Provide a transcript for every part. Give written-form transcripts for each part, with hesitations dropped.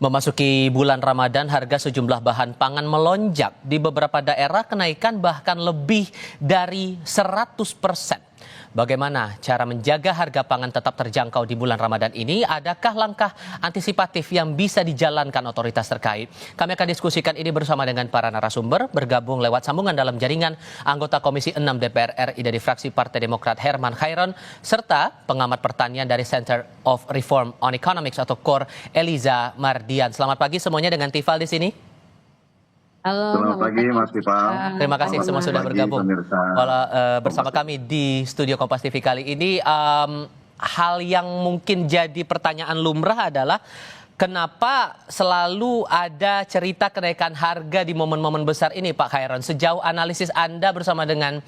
Memasuki bulan Ramadan, harga sejumlah bahan pangan melonjak. Di beberapa daerah kenaikan bahkan lebih dari 100%. Bagaimana cara menjaga harga pangan tetap terjangkau di bulan Ramadan ini? Adakah langkah antisipatif yang bisa dijalankan otoritas terkait? Kami akan diskusikan ini bersama dengan para narasumber, bergabung lewat sambungan dalam jaringan anggota Komisi 6 DPR RI dari fraksi Partai Demokrat Herman Khairon, serta pengamat pertanian dari Center of Reform on Economics atau KOR Eliza Mardian. Selamat pagi semuanya dengan Tifal di sini. Halo, Selamat pagi Mas Tifal. Terima kasih semua sudah bergabung bersama kami di Studio Kompas TV kali ini. Hal yang mungkin jadi pertanyaan lumrah adalah kenapa selalu ada cerita kenaikan harga di momen-momen besar ini, Pak Khairon? Sejauh analisis Anda bersama dengan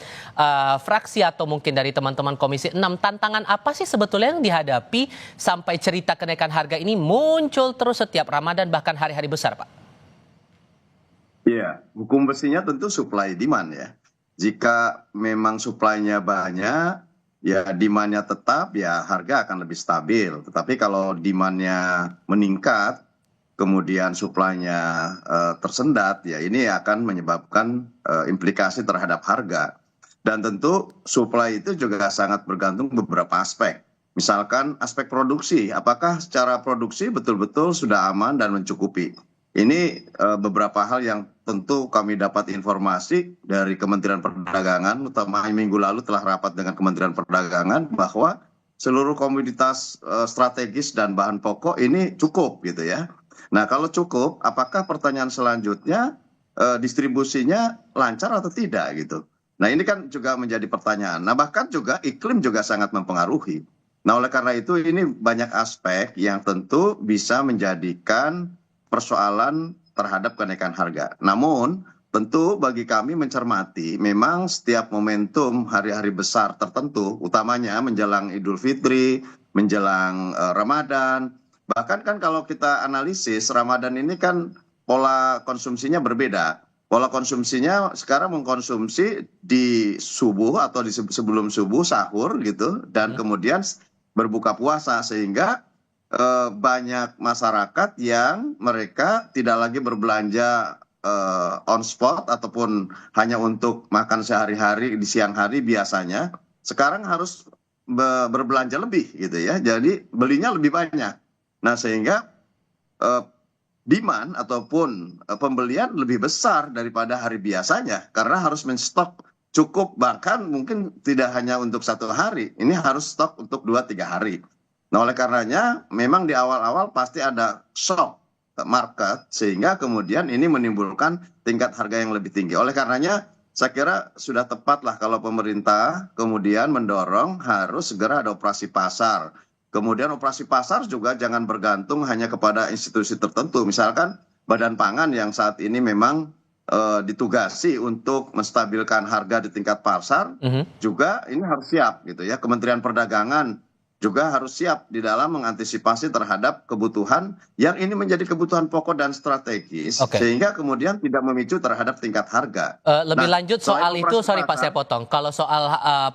fraksi atau mungkin dari teman-teman Komisi 6, tantangan apa sih sebetulnya yang dihadapi sampai cerita kenaikan harga ini muncul terus setiap Ramadan bahkan hari-hari besar, Pak? Iya, hukum besinya tentu supply demand ya. Jika memang supply-nya banyak, ya demand-nya tetap, ya harga akan lebih stabil. Tetapi kalau demand-nya meningkat, kemudian supply-nya tersendat, ya ini akan menyebabkan implikasi terhadap harga. Dan tentu supply itu juga sangat bergantung beberapa aspek. Misalkan aspek produksi, apakah secara produksi betul-betul sudah aman dan mencukupi. Ini beberapa hal yang tentu kami dapat informasi dari Kementerian Perdagangan, utama minggu lalu telah rapat dengan Kementerian Perdagangan bahwa seluruh komoditas strategis dan bahan pokok ini cukup gitu ya. Nah kalau cukup, apakah pertanyaan selanjutnya distribusinya lancar atau tidak gitu. Nah ini kan juga menjadi pertanyaan. Nah bahkan juga iklim juga sangat mempengaruhi. Nah oleh karena itu ini banyak aspek yang tentu bisa menjadikan persoalan terhadap kenaikan harga. Namun tentu bagi kami mencermati memang setiap momentum hari-hari besar tertentu, utamanya menjelang Idul Fitri, menjelang Ramadan, bahkan kan kalau kita analisis Ramadan ini kan pola konsumsinya berbeda. Pola konsumsinya sekarang mengkonsumsi di subuh atau di sebelum subuh sahur gitu, dan kemudian berbuka puasa, sehingga banyak masyarakat yang mereka tidak lagi berbelanja on spot ataupun hanya untuk makan sehari-hari di siang hari biasanya, sekarang harus berbelanja lebih gitu ya, jadi belinya lebih banyak. Nah sehingga demand ataupun pembelian lebih besar daripada hari biasanya karena harus menstok cukup, bahkan mungkin tidak hanya untuk satu hari, ini harus stok untuk 2-3 hari. Nah oleh karenanya memang di awal-awal pasti ada shock market sehingga kemudian ini menimbulkan tingkat harga yang lebih tinggi. Oleh karenanya saya kira sudah tepatlah kalau pemerintah kemudian mendorong harus segera ada operasi pasar. Kemudian operasi pasar juga jangan bergantung hanya kepada institusi tertentu. Misalkan Badan Pangan yang saat ini memang ditugasi untuk menstabilkan harga di tingkat pasar, juga ini harus siap gitu ya. Kementerian Perdagangan juga harus siap di dalam mengantisipasi terhadap kebutuhan yang ini menjadi kebutuhan pokok dan strategis, sehingga kemudian tidak memicu terhadap tingkat harga. Lebih lanjut soal itu, sorry Pak saya potong. Kalau soal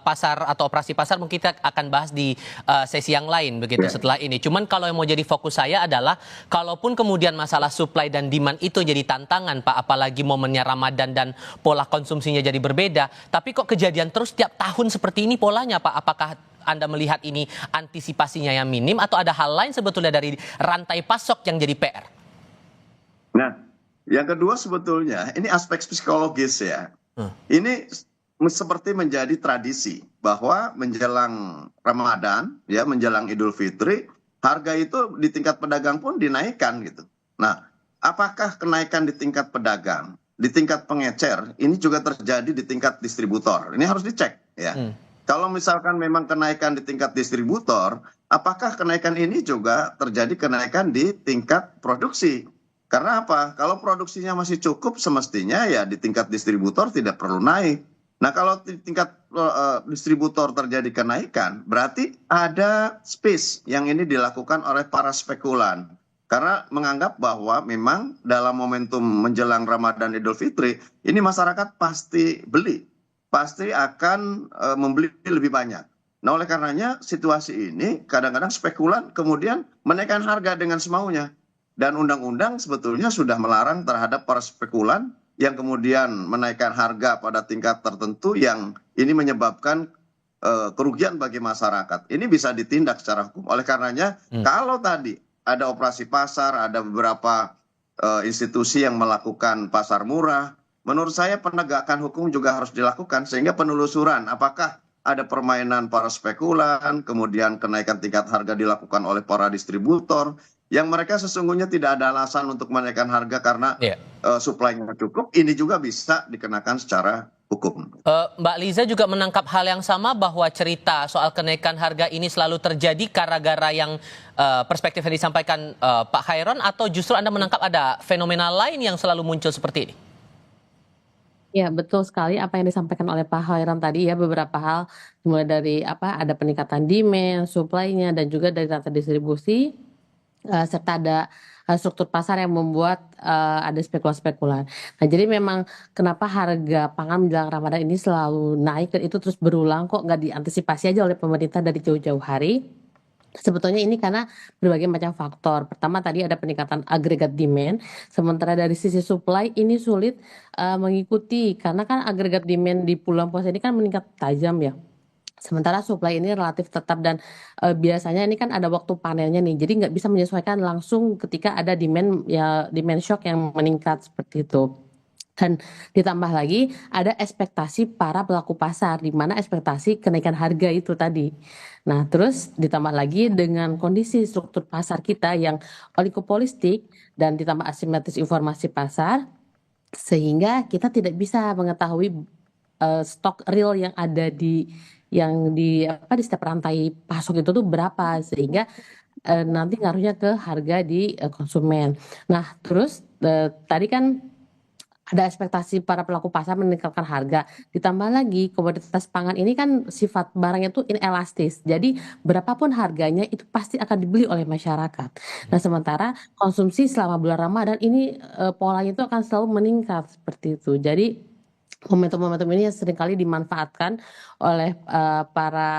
pasar atau operasi pasar mungkin kita akan bahas di sesi yang lain begitu setelah ini. Cuman kalau yang mau jadi fokus saya adalah kalaupun kemudian masalah supply dan demand itu jadi tantangan Pak, apalagi momennya Ramadan dan pola konsumsinya jadi berbeda, tapi kok kejadian terus tiap tahun seperti ini polanya Pak? Apakah Anda melihat ini antisipasinya yang minim atau ada hal lain sebetulnya dari rantai pasok yang jadi PR? Nah, yang kedua sebetulnya ini aspek psikologis ya. Ini seperti menjadi tradisi bahwa menjelang Ramadan ya, menjelang Idul Fitri, harga itu di tingkat pedagang pun dinaikkan gitu. Nah, apakah kenaikan di tingkat pedagang, di tingkat pengecer ini juga terjadi di tingkat distributor? Ini harus dicek ya. Kalau misalkan memang kenaikan di tingkat distributor, apakah kenaikan ini juga terjadi kenaikan di tingkat produksi? Karena apa? Kalau produksinya masih cukup, semestinya ya di tingkat distributor tidak perlu naik. Nah kalau di tingkat distributor terjadi kenaikan, berarti ada space yang ini dilakukan oleh para spekulan. Karena menganggap bahwa memang dalam momentum menjelang Ramadan Idul Fitri, ini masyarakat pasti beli. Pasti akan membeli lebih banyak. Nah oleh karenanya situasi ini kadang-kadang spekulan kemudian menaikkan harga dengan semaunya. dan undang-undang sebetulnya sudah melarang terhadap para spekulan yang kemudian menaikkan harga pada tingkat tertentu yang ini menyebabkan kerugian bagi masyarakat. Ini bisa ditindak secara hukum. Oleh karenanya, kalau tadi ada operasi pasar, ada beberapa institusi yang melakukan pasar murah, menurut saya penegakan hukum juga harus dilakukan sehingga penelusuran apakah ada permainan para spekulan, kemudian kenaikan tingkat harga dilakukan oleh para distributor, yang mereka sesungguhnya tidak ada alasan untuk menaikkan harga karena supply-nya cukup, ini juga bisa dikenakan secara hukum. Mbak Liza juga menangkap hal yang sama bahwa cerita soal kenaikan harga ini selalu terjadi gara-gara yang perspektif yang disampaikan Pak Khairon, atau justru Anda menangkap ada fenomena lain yang selalu muncul seperti ini? Ya, betul sekali apa yang disampaikan oleh Pak Khairon tadi ya, beberapa hal mulai dari ada peningkatan demand, supply-nya, dan juga dari rantai distribusi, serta ada struktur pasar yang membuat ada spekulan-spekulan. Nah, jadi memang kenapa harga pangan menjelang Ramadan ini selalu naik dan itu terus berulang, kok nggak diantisipasi aja oleh pemerintah dari jauh-jauh hari? Sebetulnya ini karena berbagai macam faktor. Pertama tadi ada peningkatan agregat demand, sementara dari sisi supply ini sulit mengikuti karena kan agregat demand di bulan puasa ini kan meningkat tajam ya. Sementara supply ini relatif tetap dan biasanya ini kan ada waktu panennya nih, jadi nggak bisa menyesuaikan langsung ketika ada demand shock yang meningkat seperti itu. Dan ditambah lagi ada ekspektasi para pelaku pasar, di mana ekspektasi kenaikan harga itu tadi. Nah, terus ditambah lagi dengan kondisi struktur pasar kita yang oligopolistik dan ditambah asimetris informasi pasar, sehingga kita tidak bisa mengetahui stok real yang ada di di setiap rantai pasok itu tuh berapa, sehingga nanti ngaruhnya ke harga di konsumen. Nah, terus tadi kan ada ekspektasi para pelaku pasar meningkatkan harga. Ditambah lagi komoditas pangan ini kan sifat barangnya itu inelastis. Jadi berapapun harganya itu pasti akan dibeli oleh masyarakat. Nah, sementara konsumsi selama bulan Ramadan ini polanya itu akan selalu meningkat seperti itu. Jadi momentum-momentum ini yang seringkali dimanfaatkan oleh para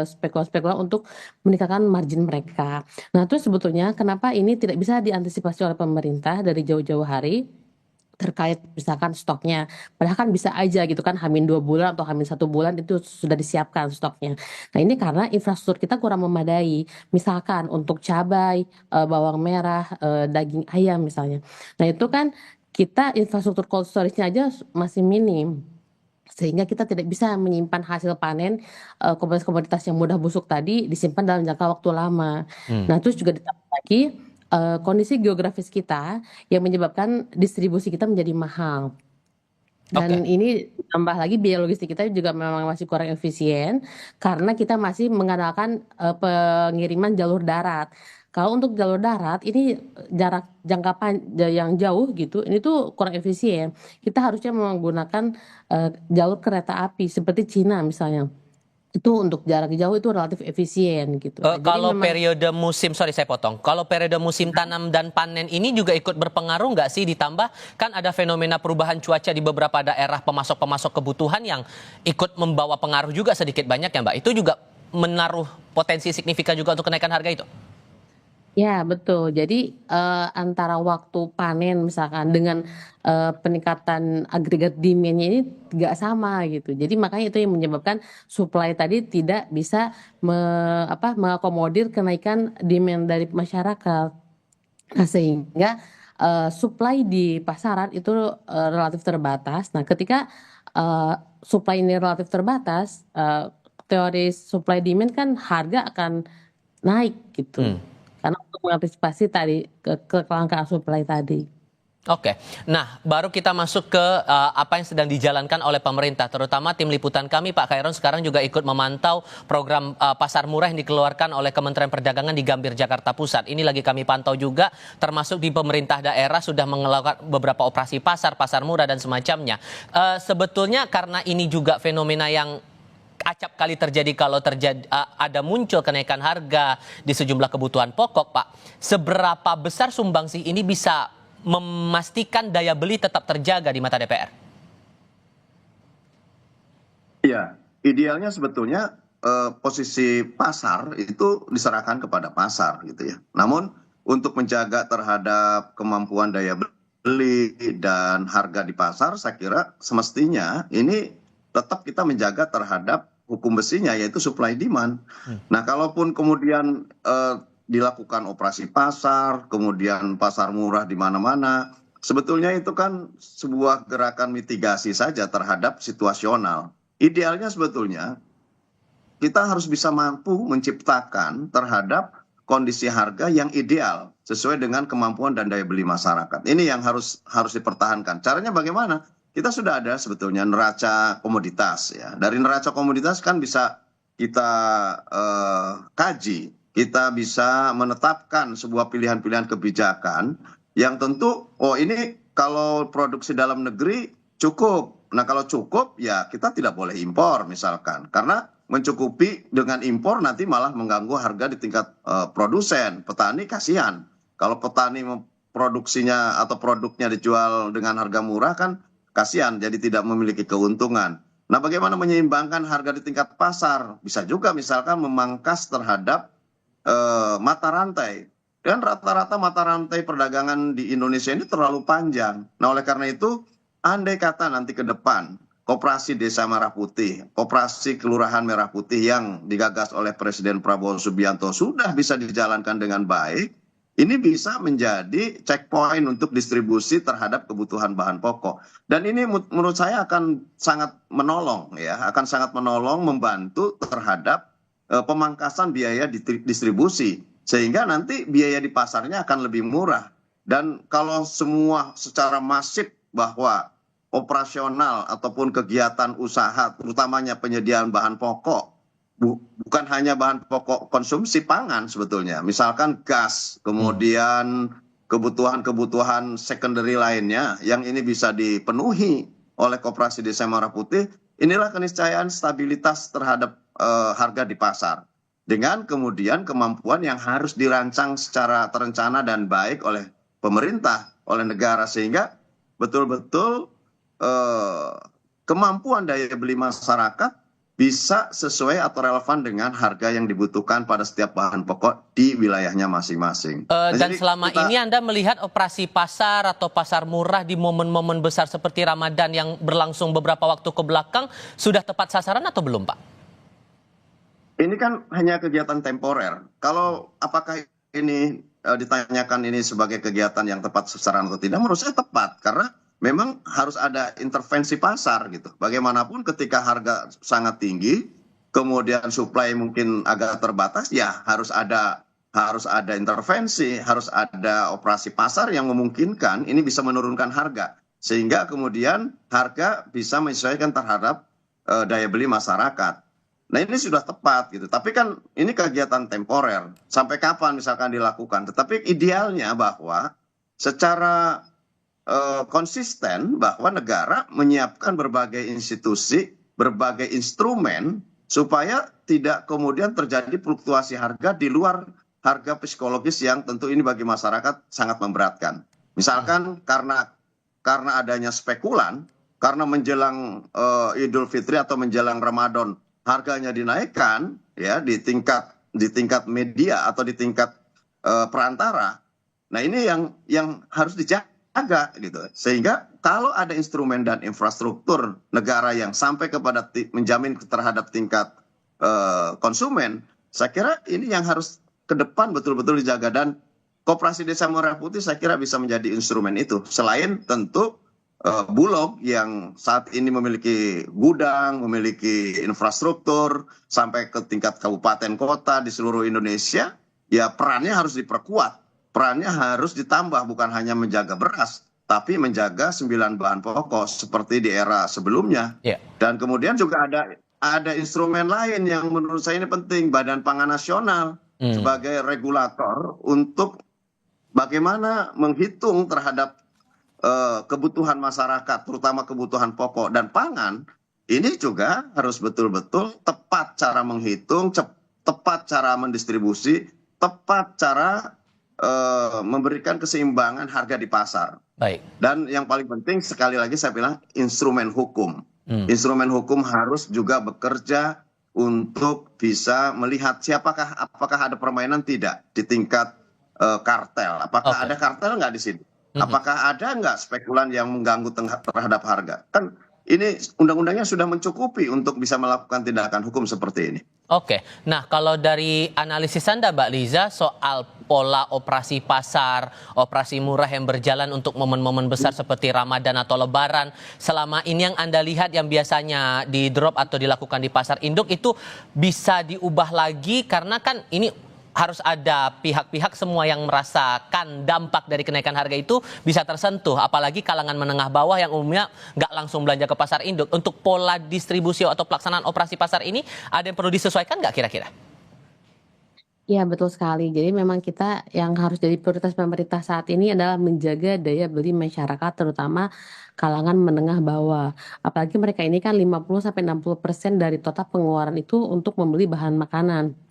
spekulan-spekulan untuk meningkatkan margin mereka. Nah, terus sebetulnya kenapa ini tidak bisa diantisipasi oleh pemerintah dari jauh-jauh hari terkait misalkan stoknya, padahal kan bisa aja gitu kan Hamin 2 bulan atau Hamin 1 bulan itu sudah disiapkan stoknya. Nah, ini karena infrastruktur kita kurang memadai, misalkan untuk cabai, bawang merah, daging ayam misalnya. Nah, itu kan kita infrastruktur cold storage-nya aja masih minim, sehingga kita tidak bisa menyimpan hasil panen komoditas-komoditas yang mudah busuk tadi disimpan dalam jangka waktu lama. Nah, terus juga ditambah lagi kondisi geografis kita yang menyebabkan distribusi kita menjadi mahal. Dan ini tambah lagi biaya logistik kita juga memang masih kurang efisien karena kita masih mengandalkan pengiriman jalur darat. Kalau untuk jalur darat ini jarak yang jauh gitu, ini tuh kurang efisien. Kita harusnya menggunakan jalur kereta api seperti Cina misalnya. Itu untuk jarak jauh itu relatif efisien gitu. Kalau periode musim, sorry saya potong, kalau periode musim tanam dan panen ini juga ikut berpengaruh nggak sih? Ditambah kan ada fenomena perubahan cuaca di beberapa daerah pemasok-pemasok kebutuhan yang ikut membawa pengaruh juga sedikit banyak ya Mbak. Itu juga menaruh potensi signifikan juga untuk kenaikan harga itu? Ya, betul. Jadi antara waktu panen misalkan dengan peningkatan agregat demand-nya ini nggak sama gitu. Jadi makanya itu yang menyebabkan supply tadi tidak bisa mengakomodir kenaikan demand dari masyarakat. Nah, sehingga supply di pasaran itu relatif terbatas. Nah, ketika supply ini relatif terbatas, teori supply demand kan harga akan naik gitu. Karena untuk mengantisipasi tadi kelangkaan supply tadi. Oke, nah baru kita masuk ke apa yang sedang dijalankan oleh pemerintah, terutama tim liputan kami Pak Khairon sekarang juga ikut memantau program pasar murah yang dikeluarkan oleh Kementerian Perdagangan di Gambir, Jakarta Pusat. Ini lagi kami pantau juga, termasuk di pemerintah daerah sudah melakukan beberapa operasi pasar murah dan semacamnya. Sebetulnya karena ini juga fenomena yang acap kali terjadi kalau ada muncul kenaikan harga di sejumlah kebutuhan pokok, Pak. Seberapa besar sumbangsih ini bisa memastikan daya beli tetap terjaga di mata DPR? Iya, idealnya sebetulnya posisi pasar itu diserahkan kepada pasar gitu ya. Namun untuk menjaga terhadap kemampuan daya beli dan harga di pasar, saya kira semestinya ini tetap kita menjaga terhadap hukum besinya, yaitu supply demand. Nah, kalaupun kemudian dilakukan operasi pasar, kemudian pasar murah di mana-mana, sebetulnya itu kan sebuah gerakan mitigasi saja terhadap situasional. Idealnya sebetulnya kita harus bisa mampu menciptakan terhadap kondisi harga yang ideal sesuai dengan kemampuan dan daya beli masyarakat. Ini yang harus dipertahankan. Caranya bagaimana? Kita sudah ada sebetulnya neraca komoditas ya. Dari neraca komoditas kan bisa kita kaji, kita bisa menetapkan sebuah pilihan-pilihan kebijakan yang tentu ini kalau produksi dalam negeri cukup. Nah, kalau cukup ya kita tidak boleh impor misalkan. Karena mencukupi dengan impor nanti malah mengganggu harga di tingkat produsen. Petani kasihan. Kalau petani produksinya atau produknya dijual dengan harga murah kan kasihan, jadi tidak memiliki keuntungan. Nah, bagaimana menyeimbangkan harga di tingkat pasar? Bisa juga misalkan memangkas terhadap mata rantai. Dan rata-rata mata rantai perdagangan di Indonesia ini terlalu panjang. Nah, oleh karena itu, andai kata nanti ke depan Koperasi Desa Merah Putih, Koperasi Kelurahan Merah Putih yang digagas oleh Presiden Prabowo Subianto sudah bisa dijalankan dengan baik, ini bisa menjadi checkpoint untuk distribusi terhadap kebutuhan bahan pokok. Dan ini menurut saya akan sangat menolong ya, akan sangat menolong membantu terhadap pemangkasan biaya distribusi. Sehingga nanti biaya di pasarnya akan lebih murah. Dan kalau semua secara masif bahwa operasional ataupun kegiatan usaha, terutamanya penyediaan bahan pokok, bukan hanya bahan pokok konsumsi pangan sebetulnya, misalkan gas, kemudian kebutuhan-kebutuhan secondary lainnya yang ini bisa dipenuhi oleh Koperasi Desa Merah Putih, inilah keniscayaan stabilitas terhadap harga di pasar. Dengan kemudian kemampuan yang harus dirancang secara terencana dan baik oleh pemerintah, oleh negara, sehingga betul-betul kemampuan daya beli masyarakat bisa sesuai atau relevan dengan harga yang dibutuhkan pada setiap bahan pokok di wilayahnya masing-masing. Dan selama ini Anda melihat operasi pasar atau pasar murah di momen-momen besar seperti Ramadan yang berlangsung beberapa waktu ke belakang sudah tepat sasaran atau belum, Pak? Ini kan hanya kegiatan temporer. Kalau apakah ini ditanyakan ini sebagai kegiatan yang tepat sasaran atau tidak, menurut saya tepat. Karena memang harus ada intervensi pasar gitu. Bagaimanapun ketika harga sangat tinggi, kemudian supply mungkin agak terbatas, ya harus ada intervensi, harus ada operasi pasar yang memungkinkan ini bisa menurunkan harga. Sehingga kemudian harga bisa menyesuaikan terhadap daya beli masyarakat. Nah, ini sudah tepat gitu. Tapi kan ini kegiatan temporer. Sampai kapan misalkan dilakukan? Tetapi idealnya bahwa secara konsisten bahwa negara menyiapkan berbagai institusi, berbagai instrumen supaya tidak kemudian terjadi fluktuasi harga di luar harga psikologis yang tentu ini bagi masyarakat sangat memberatkan. Misalkan karena adanya spekulan, karena menjelang Idul Fitri atau menjelang Ramadan harganya dinaikkan ya di tingkat media atau di tingkat perantara. Nah, ini yang harus dijaga gitu. Sehingga kalau ada instrumen dan infrastruktur negara yang sampai kepada menjamin terhadap tingkat konsumen, saya kira ini yang harus ke depan betul-betul dijaga. Dan Koperasi Desa Merah Putih saya kira bisa menjadi instrumen itu. Selain tentu Bulog yang saat ini memiliki gudang, memiliki infrastruktur sampai ke tingkat kabupaten kota di seluruh Indonesia, ya perannya harus diperkuat. Perannya harus ditambah, bukan hanya menjaga beras, tapi menjaga 9 bahan pokok seperti di era sebelumnya. Dan kemudian juga ada instrumen lain yang menurut saya ini penting, Badan Pangan Nasional sebagai regulator untuk bagaimana menghitung terhadap kebutuhan masyarakat, terutama kebutuhan pokok dan pangan. Ini juga harus betul-betul tepat cara menghitung, tepat cara mendistribusi, tepat cara memberikan keseimbangan harga di pasar. Baik. Dan yang paling penting sekali lagi saya bilang instrumen hukum. Instrumen hukum harus juga bekerja untuk bisa melihat apakah ada permainan tidak di tingkat kartel. Apakah Oke. ada kartel nggak di sini? Mhm. Apakah ada nggak spekulan yang mengganggu terhadap harga? Kan ini undang-undangnya sudah mencukupi untuk bisa melakukan tindakan hukum seperti ini. Oke, nah kalau dari analisis Anda Mbak Liza soal pola operasi pasar, operasi murah yang berjalan untuk momen-momen besar seperti Ramadan atau Lebaran, selama ini yang Anda lihat yang biasanya di drop atau dilakukan di pasar induk itu bisa diubah lagi karena kan ini harus ada pihak-pihak semua yang merasakan dampak dari kenaikan harga itu bisa tersentuh, apalagi kalangan menengah bawah yang umumnya nggak langsung belanja ke pasar induk. Untuk pola distribusi atau pelaksanaan operasi pasar ini ada yang perlu disesuaikan nggak kira-kira? Iya betul sekali. Jadi memang kita yang harus jadi prioritas pemerintah saat ini adalah menjaga daya beli masyarakat terutama kalangan menengah bawah. Apalagi mereka ini kan 50-60% dari total pengeluaran itu untuk membeli bahan makanan.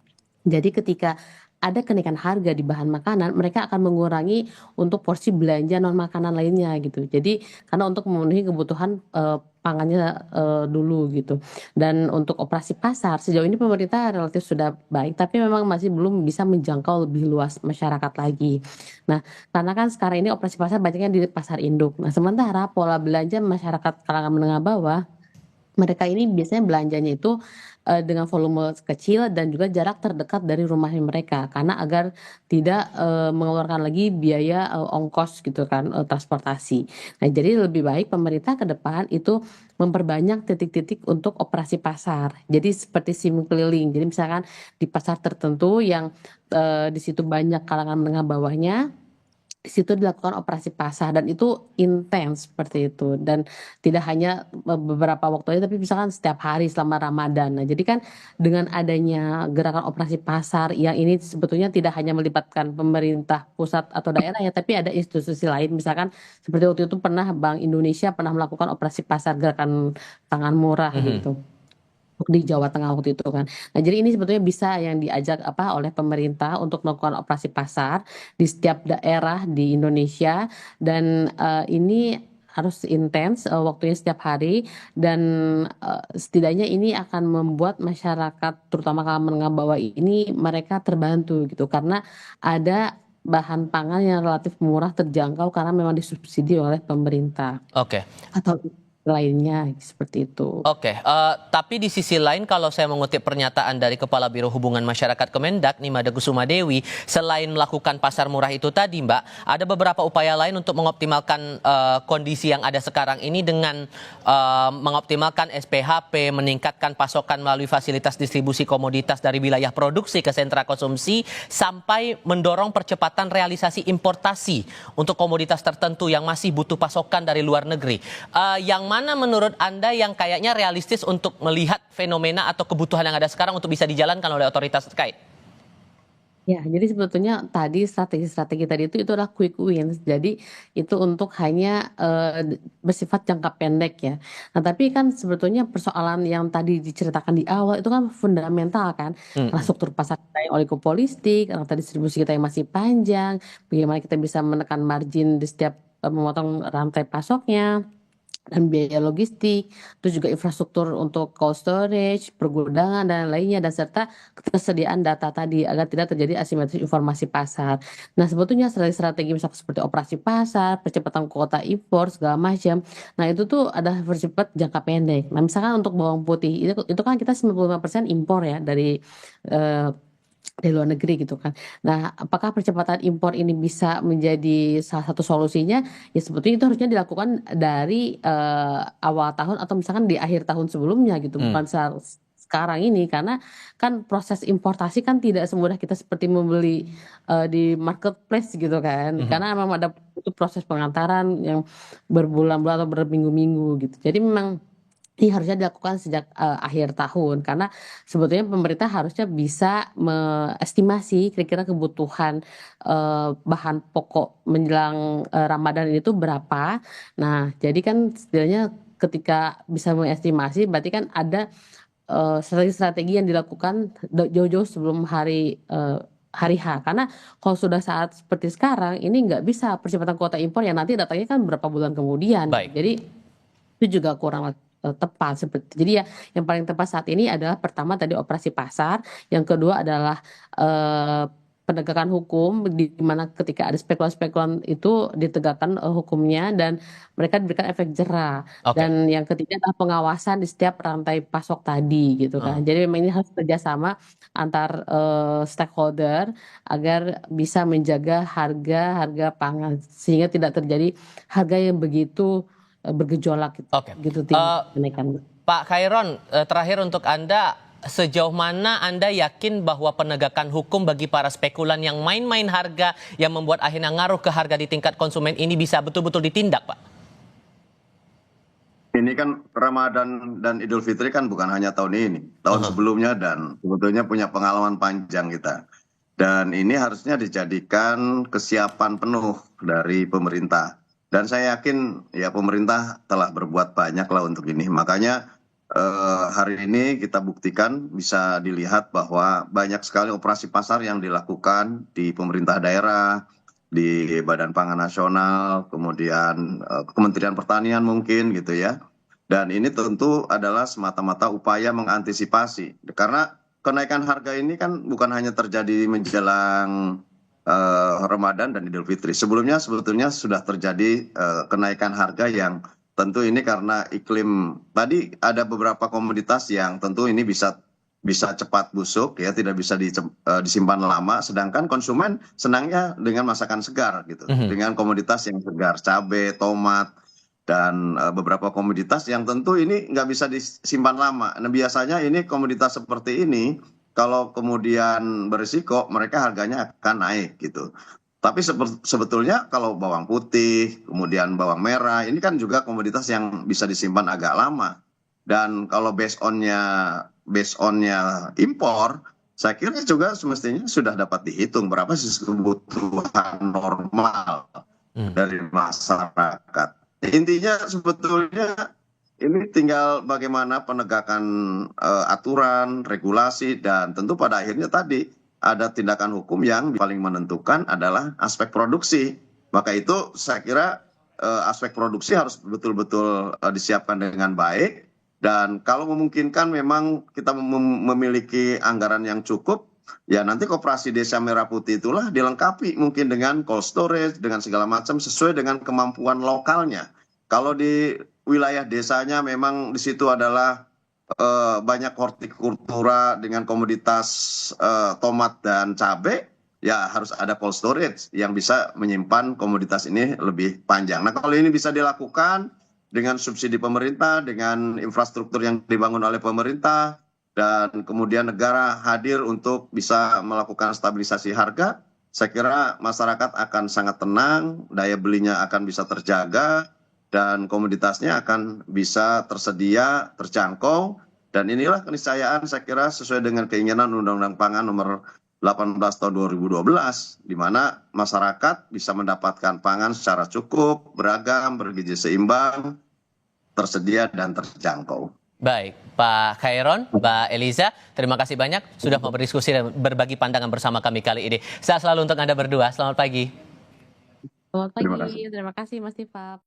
Jadi ketika ada kenaikan harga di bahan makanan, mereka akan mengurangi untuk porsi belanja non makanan lainnya gitu. Jadi karena untuk memenuhi kebutuhan, pangannya, dulu gitu. Dan untuk operasi pasar sejauh ini pemerintah relatif sudah baik, tapi memang masih belum bisa menjangkau lebih luas masyarakat lagi. Nah, karena kan sekarang ini operasi pasar banyaknya di pasar induk. Nah, sementara pola belanja masyarakat kalangan menengah bawah mereka ini biasanya belanjanya itu, dengan volume kecil dan juga jarak terdekat dari rumahnya mereka, karena agar tidak, mengeluarkan lagi biaya, ongkos gitu kan, transportasi. Nah, jadi lebih baik pemerintah ke depan itu memperbanyak titik-titik untuk operasi pasar. Jadi seperti SIM keliling. Jadi misalkan di pasar tertentu yang, di situ banyak kalangan menengah bawahnya, di situ dilakukan operasi pasar dan itu intens seperti itu dan tidak hanya beberapa waktu aja tapi misalkan setiap hari selama Ramadan. Nah, jadi kan dengan adanya gerakan operasi pasar yang ini sebetulnya tidak hanya melibatkan pemerintah pusat atau daerah ya, tapi ada institusi lain misalkan seperti waktu itu pernah Bank Indonesia pernah melakukan operasi pasar gerakan pangan murah Mhm. gitu. Di Jawa Tengah waktu itu kan. Nah, jadi ini sebetulnya bisa yang diajak oleh pemerintah untuk melakukan operasi pasar di setiap daerah di Indonesia dan, ini harus intens, waktunya setiap hari dan, setidaknya ini akan membuat masyarakat terutama kalangan menengah bawah ini mereka terbantu gitu karena ada bahan pangan yang relatif murah, terjangkau karena memang disubsidi oleh pemerintah Oke. atau lainnya seperti itu. Oke, tapi di sisi lain kalau saya mengutip pernyataan dari Kepala Biro Hubungan Masyarakat Kemendak, Nimade Kusuma Dewi, selain melakukan pasar murah itu tadi Mbak, ada beberapa upaya lain untuk mengoptimalkan kondisi yang ada sekarang ini dengan mengoptimalkan SPHP, meningkatkan pasokan melalui fasilitas distribusi komoditas dari wilayah produksi ke sentra konsumsi, sampai mendorong percepatan realisasi importasi untuk komoditas tertentu yang masih butuh pasokan dari luar negeri. Yang mana menurut Anda yang kayaknya realistis untuk melihat fenomena atau kebutuhan yang ada sekarang untuk bisa dijalankan oleh otoritas terkait? Ya, jadi sebetulnya tadi strategi-strategi tadi itu adalah quick wins. Jadi itu untuk hanya, bersifat jangka pendek ya. Nah, tapi kan sebetulnya persoalan yang tadi diceritakan di awal itu kan fundamental kan, karena Mhm. struktur pasar kita yang oligopolistik, rantai distribusi kita yang masih panjang, bagaimana kita bisa menekan margin di setiap, memotong rantai pasoknya. Dan biaya logistik, terus juga infrastruktur untuk cold storage, pergudangan dan lainnya dan serta ketersediaan data tadi agar tidak terjadi asimetris informasi pasar. Nah, sebetulnya strategi-strategi misalkan seperti operasi pasar, percepatan kuota impor segala macam. Nah, itu tuh ada bersifat jangka pendek. Nah, misalkan untuk bawang putih itu kan kita 95% impor ya eh, dari luar negeri gitu kan. Nah, apakah percepatan impor ini bisa menjadi salah satu solusinya? Ya sebetulnya itu harusnya dilakukan dari, awal tahun atau misalkan di akhir tahun sebelumnya gitu, Mhm. bukan sekarang ini. Karena kan proses importasi kan tidak semudah kita seperti membeli, di marketplace gitu kan. Mhm. Karena memang ada butuh proses pengantaran yang berbulan-bulan atau berminggu-minggu gitu. Jadi memang ini harusnya dilakukan sejak, akhir tahun karena sebetulnya pemerintah harusnya bisa mengestimasi kira-kira kebutuhan, bahan pokok menjelang, Ramadan ini tuh berapa. Nah, jadi kan setidaknya ketika bisa mengestimasi berarti kan ada, strategi-strategi yang dilakukan jauh-jauh sebelum hari H. Karena kalau sudah saat seperti sekarang ini nggak bisa percepatan kuota impor yang nanti datangnya kan berapa bulan kemudian. Baik. Jadi itu juga kurang tepat seperti jadi ya yang paling tepat saat ini adalah pertama tadi operasi pasar, yang kedua adalah, eee, penegakan hukum di mana ketika ada spekulan-spekulan itu ditegakkan hukumnya dan mereka diberikan efek jera. Oke. Dan yang ketiga adalah pengawasan di setiap rantai pasok tadi gitu kan. Jadi memang ini harus kerjasama antar stakeholder agar bisa menjaga harga pangan sehingga tidak terjadi harga yang begitu bergejolak Oke. gitu tinggi kenaikan. Pak Khairon, terakhir untuk Anda, sejauh mana Anda yakin bahwa penegakan hukum bagi para spekulan yang main-main harga yang membuat akhirnya ngaruh ke harga di tingkat konsumen ini bisa betul-betul ditindak, Pak? Ini kan Ramadan dan Idul Fitri kan bukan hanya tahun ini, tahun sebelumnya, dan sebetulnya punya pengalaman panjang kita. Dan ini harusnya dijadikan kesiapan penuh dari pemerintah. Dan saya yakin ya pemerintah telah berbuat banyak lah untuk ini. Makanya hari ini kita buktikan, bisa dilihat bahwa banyak sekali operasi pasar yang dilakukan di pemerintah daerah, di Badan Pangan Nasional, kemudian Kementerian Pertanian mungkin gitu ya. Dan ini tentu adalah semata-mata upaya mengantisipasi. Karena kenaikan harga ini kan bukan hanya terjadi menjelang Ramadan dan Idul Fitri. Sebelumnya sebetulnya sudah terjadi kenaikan harga yang tentu ini karena iklim. Tadi ada beberapa komoditas yang tentu ini bisa cepat busuk ya, tidak bisa disimpan lama, sedangkan konsumen senangnya dengan masakan segar gitu, dengan komoditas yang segar, cabai, tomat, dan beberapa komoditas yang tentu ini nggak bisa disimpan lama. Nah biasanya ini komoditas seperti ini kalau kemudian berisiko mereka harganya akan naik gitu. Tapi sebetulnya kalau bawang putih, kemudian bawang merah, ini kan juga komoditas yang bisa disimpan agak lama. Dan kalau based on-nya impor, saya kira juga semestinya sudah dapat dihitung berapa sih kebutuhan normal dari masyarakat. Intinya sebetulnya ini tinggal bagaimana penegakan aturan, regulasi, dan tentu pada akhirnya tadi ada tindakan hukum yang paling menentukan adalah aspek produksi. Maka itu saya kira aspek produksi harus betul-betul disiapkan dengan baik. Dan kalau memungkinkan memang kita memiliki anggaran yang cukup, ya nanti Koperasi Desa Merah Putih itulah dilengkapi mungkin dengan cold storage, dengan segala macam sesuai dengan kemampuan lokalnya. Kalau di wilayah desanya memang di situ adalah banyak hortikultura dengan komoditas tomat dan cabai, ya harus ada cold storage yang bisa menyimpan komoditas ini lebih panjang. Nah kalau ini bisa dilakukan dengan subsidi pemerintah, dengan infrastruktur yang dibangun oleh pemerintah, dan kemudian negara hadir untuk bisa melakukan stabilisasi harga, saya kira masyarakat akan sangat tenang, daya belinya akan bisa terjaga, dan komoditasnya akan bisa tersedia, terjangkau. Dan inilah keniscayaan saya kira sesuai dengan keinginan Undang-Undang Pangan nomor 18 tahun 2012, di mana masyarakat bisa mendapatkan pangan secara cukup, beragam, bergizi seimbang, tersedia dan terjangkau. Baik, Pak Khairon, Mbak Eliza, terima kasih banyak sudah mau berdiskusi dan berbagi pandangan bersama kami kali ini. Sehat selalu untuk Anda berdua, selamat pagi. Selamat pagi, terima kasih Mas Tifap.